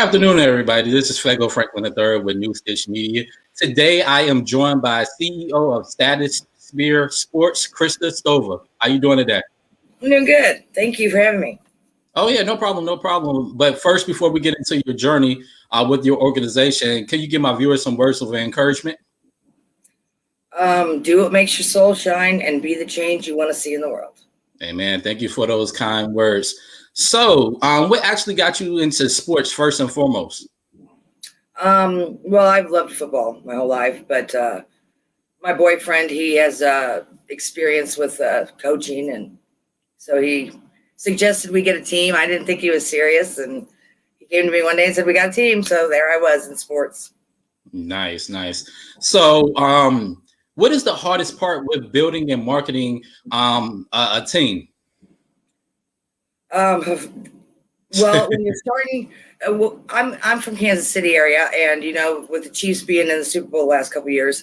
Good afternoon, everybody. This is Fago Franklin III with Newsstitched Media. Today, I am joined by CEO of Stratosphere Sports, Krista Stovall. How you doing today? I'm doing good. Thank you for having me. Oh, yeah, no problem, no problem. But first, before we get into your journey with your organization, can you give my viewers some words of encouragement? Do what makes your soul shine and be the change you want to see in the world. Amen. Thank you for those kind words. So, what actually got you into sports first and foremost? Well, I've loved football my whole life, but my boyfriend, he has experience with coaching, and so he suggested we get a team. I didn't think he was serious, and he came to me one day and said, we got a team. So there I was in sports. Nice, nice. So, what is the hardest part with building and marketing a team? Well, when you're starting, I'm from Kansas City area, and with the Chiefs being in the Super Bowl the last couple of years,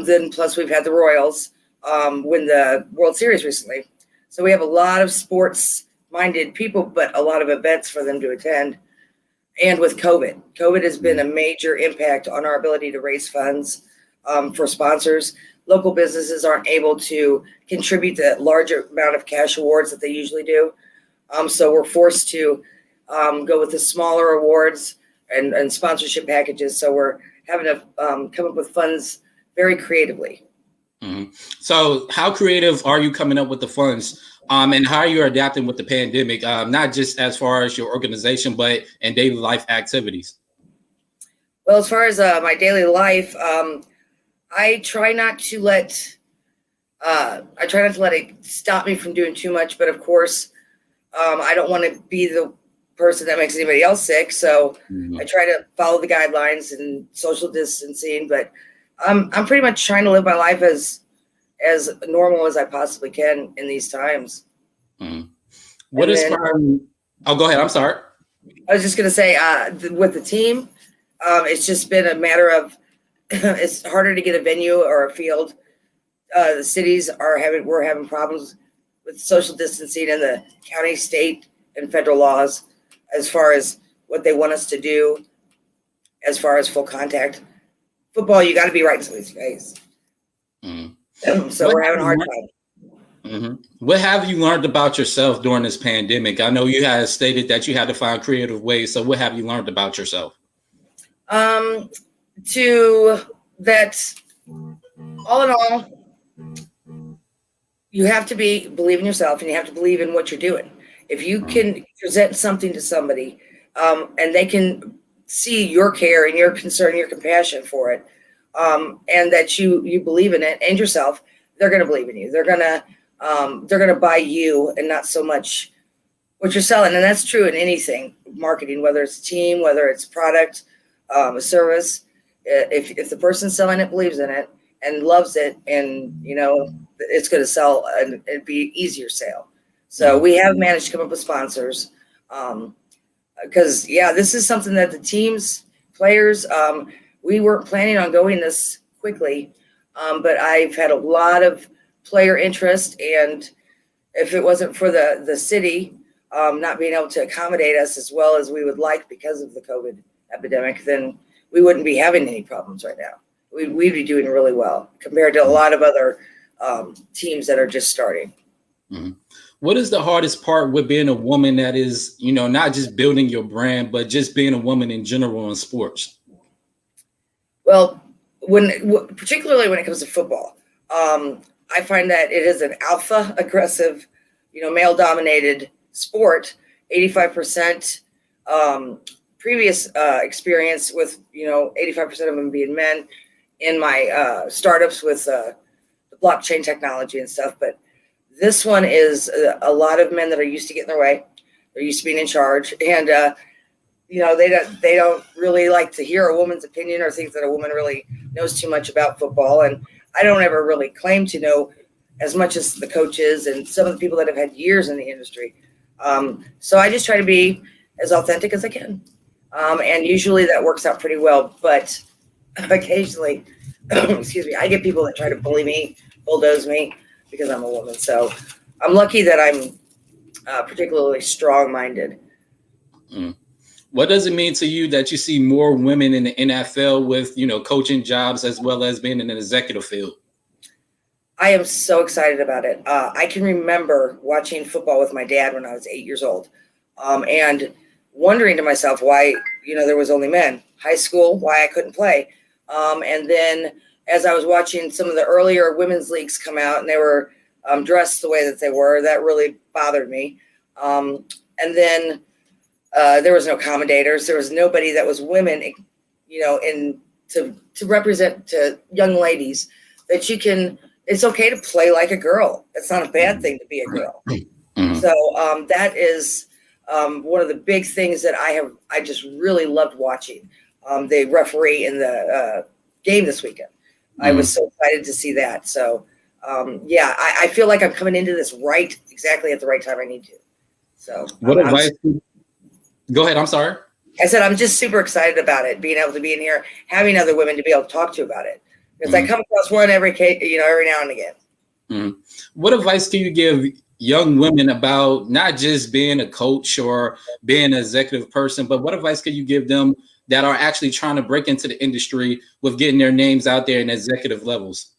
then plus we've had the Royals win the World Series recently. So we have a lot of sports-minded people, but a lot of events for them to attend. And with COVID has been a major impact on our ability to raise funds for sponsors. Local businesses aren't able to contribute the larger amount of cash awards that they usually do. So we're forced to go with the smaller awards and sponsorship packages. So we're having to come up with funds very creatively. Mm-hmm. So how creative are you coming up with the funds? And how are you adapting with the pandemic, not just as far as your organization, but in daily life activities? Well, as far as my daily life, I try not to let it stop me from doing too much. But of course, I don't want to be the person that makes anybody else sick. So I try to follow the guidelines and social distancing. But I'm pretty much trying to live my life as normal as I possibly can in these times. What is oh, go ahead. I'm sorry. I was just going to say, with the team, it's just been a matter of it's harder to get a venue or a field. The cities we're having problems with social distancing and the county, state, and federal laws as far as what they want us to do as far as full contact. Football, you got to be right in somebody's face. So we're having a hard time. What have you learned about yourself during this pandemic? I know you had stated that you had to find creative ways. So what have you learned about yourself? All in all, you have to believe in yourself, and you have to believe in what you're doing. If you can present something to somebody, and they can see your care and your concern, your compassion for it, and that you believe in it and yourself, they're going to believe in you. They're going to buy you and not so much what you're selling. And that's true in anything, marketing, whether it's a team, whether it's a product, a service. If the person selling it believes in it and loves it, and it's going to sell, and it'd be easier sale. So we have managed to come up with sponsors, because this is something that the teams, players, we weren't planning on going this quickly, but I've had a lot of player interest, and if it wasn't for the city not being able to accommodate us as well as we would like because of the COVID epidemic, then we wouldn't be having any problems right now. We'd be doing really well compared to a lot of other teams that are just starting. What is the hardest part with being a woman that is, not just building your brand, but just being a woman in general in sports? Well, particularly when it comes to football, I find that it is an alpha aggressive, male dominated sport. 85% previous experience with 85% of them being men in my startups with the blockchain technology and stuff. But this one is a lot of men that are used to getting their way. They're used to being in charge, and they don't really like to hear a woman's opinion or think that a woman really knows too much about football. And I don't ever really claim to know as much as the coaches and some of the people that have had years in the industry. So I just try to be as authentic as I can. And usually that works out pretty well. But occasionally, I get people that try to bully me, bulldoze me because I'm a woman. So I'm lucky that I'm particularly strong-minded. What does it mean to you that you see more women in the NFL with, coaching jobs as well as being in an executive field? I am so excited about it. I can remember watching football with my dad when I was 8 years old, and wondering to myself why, there was only men. High school, why I couldn't play. And then as I was watching some of the earlier women's leagues come out and they were dressed the way that they were, that really bothered me. And then there was no commentators. There was nobody that was women, to represent to young ladies that it's okay to play like a girl. It's not a bad thing to be a girl. Mm-hmm. So that is one of the big things that I just really loved watching. The referee in the game this weekend. Mm-hmm. I was so excited to see that. So I feel like I'm coming into this exactly at the right time I need to. So what advice? Go ahead. I'm sorry. I said I'm just super excited about it, being able to be in here, having other women to be able to talk to about it. Because I come across one every now and again. Mm-hmm. What advice can you give young women about not just being a coach or being an executive person, but what advice can you give them that are actually trying to break into the industry with getting their names out there in executive levels?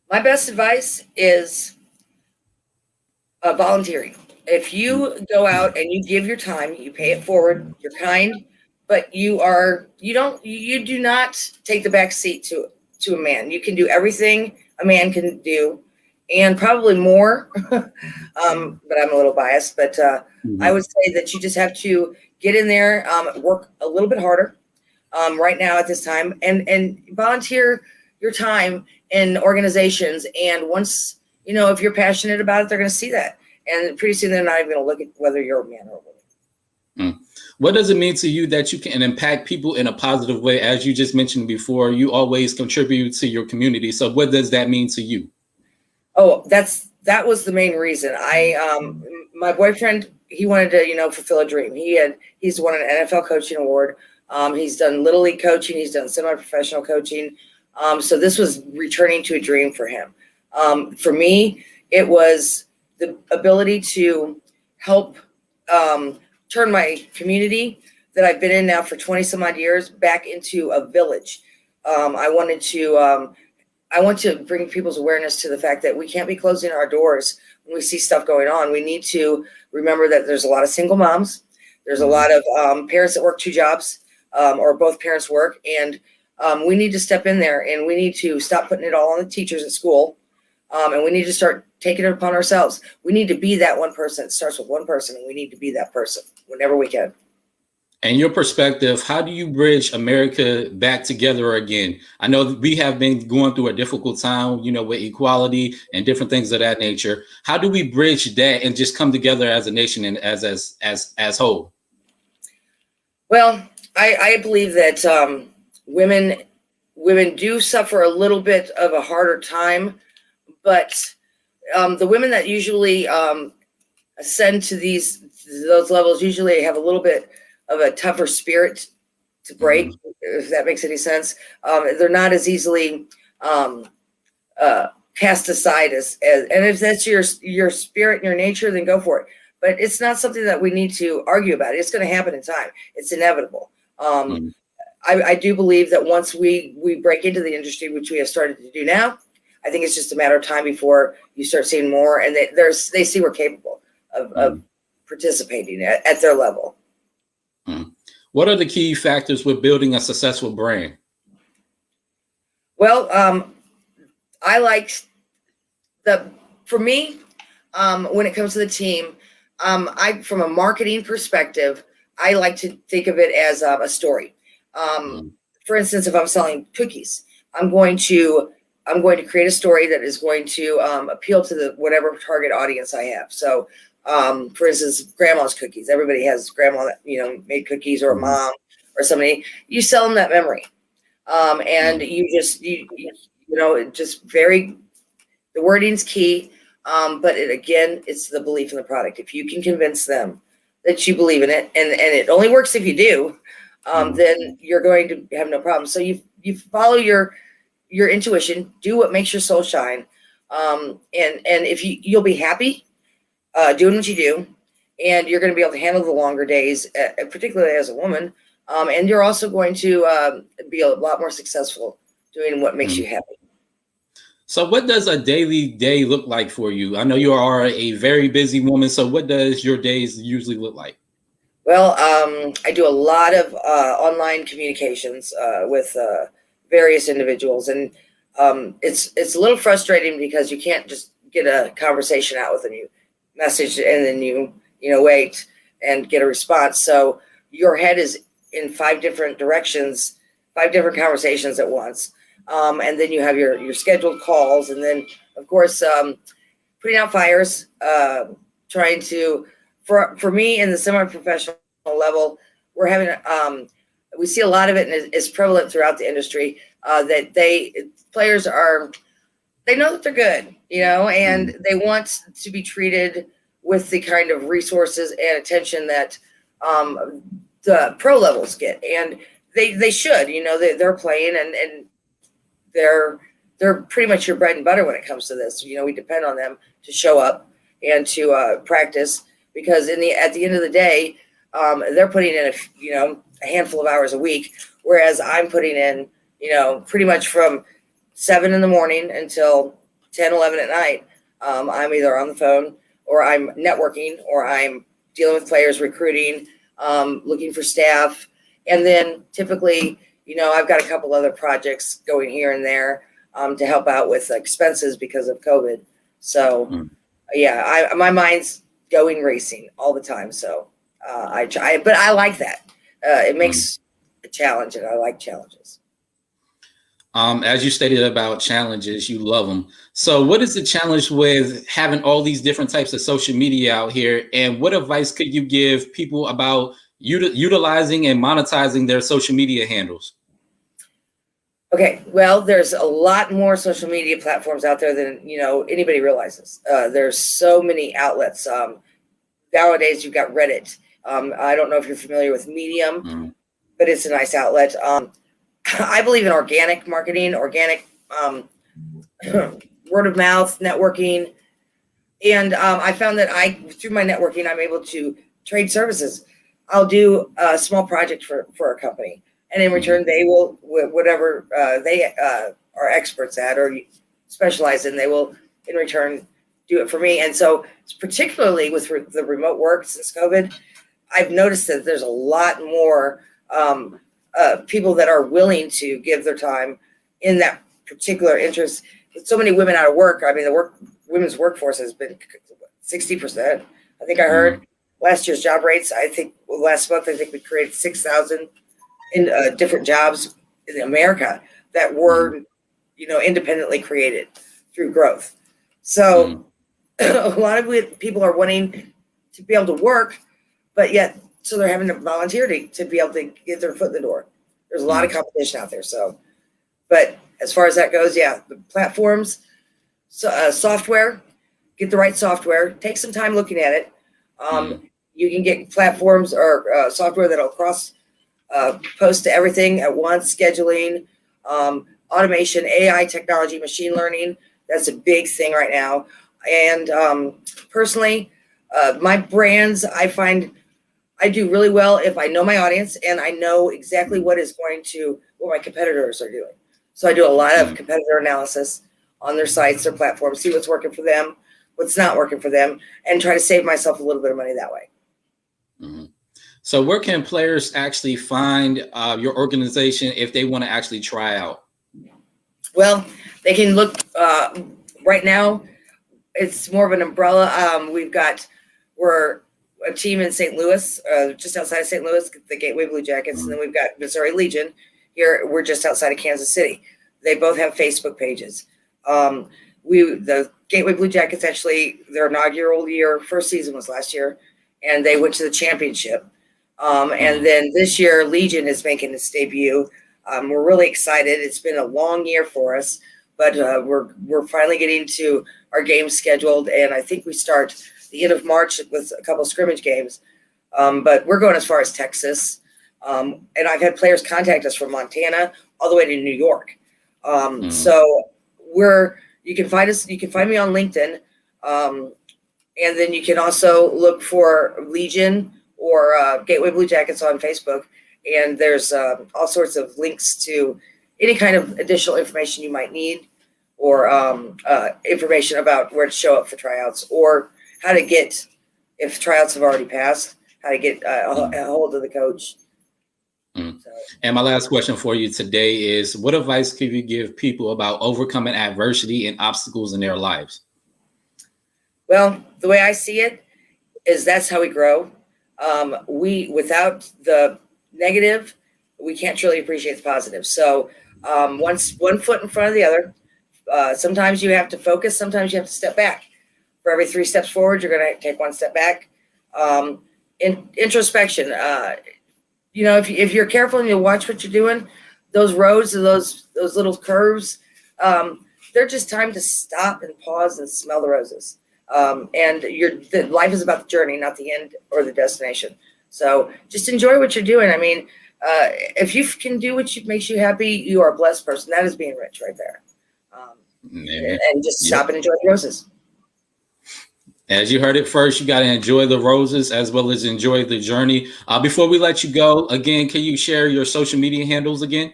My best advice is volunteering. If you go out and you give your time, you pay it forward, you're kind, but you do not take the back seat to a man. You can do everything a man can do, and probably more. But I'm a little biased. But I would say that you just have to get in there, work a little bit harder right now at this time, and volunteer your time in organizations. And once if you're passionate about it, they're going to see that, and pretty soon they're not even going to look at whether you're a man or a woman. What does it mean to you that you can impact people in a positive way? As you just mentioned before, you always contribute to your community. So what does that mean to you? Oh, that was the main reason. My boyfriend, he wanted to, fulfill a dream. He's won an NFL coaching award. He's done Little League coaching. He's done semi-professional coaching. So this was returning to a dream for him. For me, it was the ability to help turn my community that I've been in now for 20 some odd years back into a village. I want to bring people's awareness to the fact that we can't be closing our doors when we see stuff going on. We need to remember that there's a lot of single moms. There's a lot of parents that work two jobs, or both parents work. And we need to step in there, and we need to stop putting it all on the teachers at school. And we need to start taking it upon ourselves. We need to be that one person. It starts with one person, and we need to be that person whenever we can. In your perspective, how do you bridge America back together again? I know we have been going through a difficult time, with equality and different things of that nature. How do we bridge that and just come together as a nation and as whole? Well, I believe that women do suffer a little bit of a harder time, but the women that usually ascend to those levels usually have a little bit of a tougher spirit to break, if that makes any sense. They're not as easily cast aside as and if that's your spirit and your nature, then go for it. But it's not something that we need to argue about. It's going to happen in time. It's inevitable. I do believe that once we break into the industry, which we have started to do now, I think it's just a matter of time before you start seeing more, and they see we're capable of participating at their level. What are the key factors with building a successful brand? Well, I like for me, when it comes to the team, from a marketing perspective, I like to think of it as a story. For instance, if I'm selling cookies, I'm going to create a story that is going to appeal to whatever target audience I have. So, for instance, grandma's cookies. Everybody has grandma that made cookies, or a mom or somebody. You sell them that memory, and the wording's key. But it's the belief in the product. If you can convince them that you believe in it, and it only works if you do, then you're going to have no problem. So you follow your intuition, do what makes your soul shine, and if you'll be happy doing what you do, and you're going to be able to handle the longer days, particularly as a woman. And you're also going to be a lot more successful doing what makes you happy. So what does a daily day look like for you? I know you are a very busy woman. So what does your days usually look like? Well, I do a lot of online communications with various individuals, and it's a little frustrating because you can't just get a conversation out with them. You message and then you wait and get a response. So your head is in 5 different directions, 5 different conversations at once, and then you have your scheduled calls, and then of course putting out fires, trying to. For me, in the semi-professional level, we're having we see a lot of it, and it's prevalent throughout the industry, that players they know that they're good, and they want to be treated with the kind of resources and attention that the pro levels get, and they should, they're playing, and they're pretty much your bread and butter when it comes to this. We depend on them to show up and to practice. Because at the end of the day, they're putting in a handful of hours a week, whereas I'm putting in pretty much from 7 in the morning until 10, 11 at night. I'm either on the phone, or I'm networking, or I'm dealing with players, recruiting, looking for staff, and then typically I've got a couple other projects going here and there to help out with expenses because of COVID. So yeah, my mind's going racing all the time. So I try, but I like that. It makes a challenge, and I like challenges. As you stated about challenges, you love them. So what is the challenge with having all these different types of social media out here? And what advice could you give people about utilizing and monetizing their social media handles? Okay, well, there's a lot more social media platforms out there than anybody realizes. There's so many outlets. Nowadays, you've got Reddit. I don't know if you're familiar with Medium, but it's a nice outlet. I believe in organic marketing, organic word of mouth networking, and I found that through my networking, I'm able to trade services. I'll do a small project for a company, and in return, they will, whatever they are experts at or specialize in, they will in return do it for me. And so, particularly with the remote work since COVID, I've noticed that there's a lot more people that are willing to give their time in that particular interest. With so many women out of work, I mean, women's workforce has been 60%. I think I heard last year's job rates. I think last month, we created 6,000 in different jobs in America that were, independently created through growth. So a lot of people are wanting to be able to work, but yet, so they're having to volunteer to be able to get their foot in the door. There's a lot of competition out there. So, but as far as that goes, yeah, the platforms, software, get the right software, take some time looking at it. You can get platforms or software that'll post to everything at once, scheduling, automation, AI technology, machine learning. That's a big thing right now. And personally, my brands, I find I do really well if I know my audience and I know exactly what my competitors are doing. So I do a lot of competitor analysis on their sites, their platforms, see what's working for them, what's not working for them, and try to save myself a little bit of money that way. So where can players actually find your organization if they want to actually try out? Well, they can look right now. It's more of an umbrella. We're a team in St. Louis, just outside of St. Louis, the Gateway Blue Jackets, and then we've got Missouri Legion here. We're just outside of Kansas City. They both have Facebook pages. The Gateway Blue Jackets, actually, their inaugural first season was last year, and they went to the championship. And then this year, Legion is making its debut. We're really excited. It's been a long year for us, but we're finally getting to our games scheduled, and I think we start the end of March with a couple of scrimmage games. But we're going as far as Texas, and I've had players contact us from Montana all the way to New York. So you can find us. You can find me on LinkedIn, And then you can also look for Legion or Gateway Blue Jackets on Facebook. And there's all sorts of links to any kind of additional information you might need, or information about where to show up for tryouts, or how to get, if tryouts have already passed, how to get a hold of the coach. Mm. So. And my last question for you today is, what advice could you give people about overcoming adversity and obstacles in their lives? Well, the way I see it is that's how we grow. Without the negative, we can't truly appreciate the positive. So one foot in front of the other. Sometimes you have to focus. Sometimes you have to step back. For every 3 steps forward, you're going to take 1 step back. Introspection. If you're careful and you watch what you're doing, those roads and those little curves, they're just time to stop and pause and smell the roses. And life is about the journey, not the end or the destination. So just enjoy what you're doing. I mean, if you can do what makes you happy, you are a blessed person. That is being rich right there. And just stop and enjoy the roses. As you heard it first, you got to enjoy the roses as well as enjoy the journey. Before we let you go, again, can you share your social media handles again?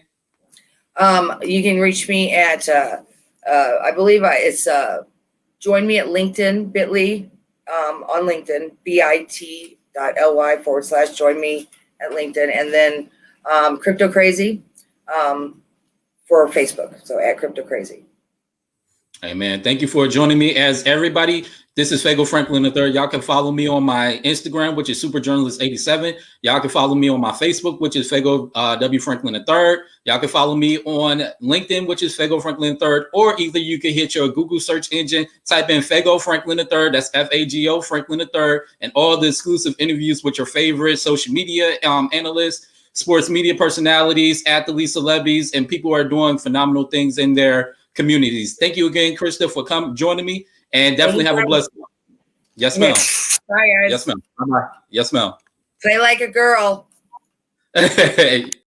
You can reach me at, I believe it's join me at LinkedIn, bit.ly, on LinkedIn, bit.ly/join me at LinkedIn, and then Crypto Crazy for Facebook. So at Crypto Crazy. Amen. Thank you for joining me. As everybody, this is Fago Franklin III. Y'all can follow me on my Instagram, which is superjournalist87. Y'all can follow me on my Facebook, which is Fago W Franklin III. Y'all can follow me on LinkedIn, which is Fago Franklin III, or either you can hit your Google search engine, type in Fago Franklin III, that's Fago Franklin III, and all the exclusive interviews with your favorite social media analysts, sports media personalities, athletes, celebrities, and people who are doing phenomenal things in their communities. Thank you again, Krista, for joining me, and definitely have a blessed one. Yes, ma'am. Bye, guys. Yes, ma'am. Bye-bye. Yes, ma'am. Play like a girl.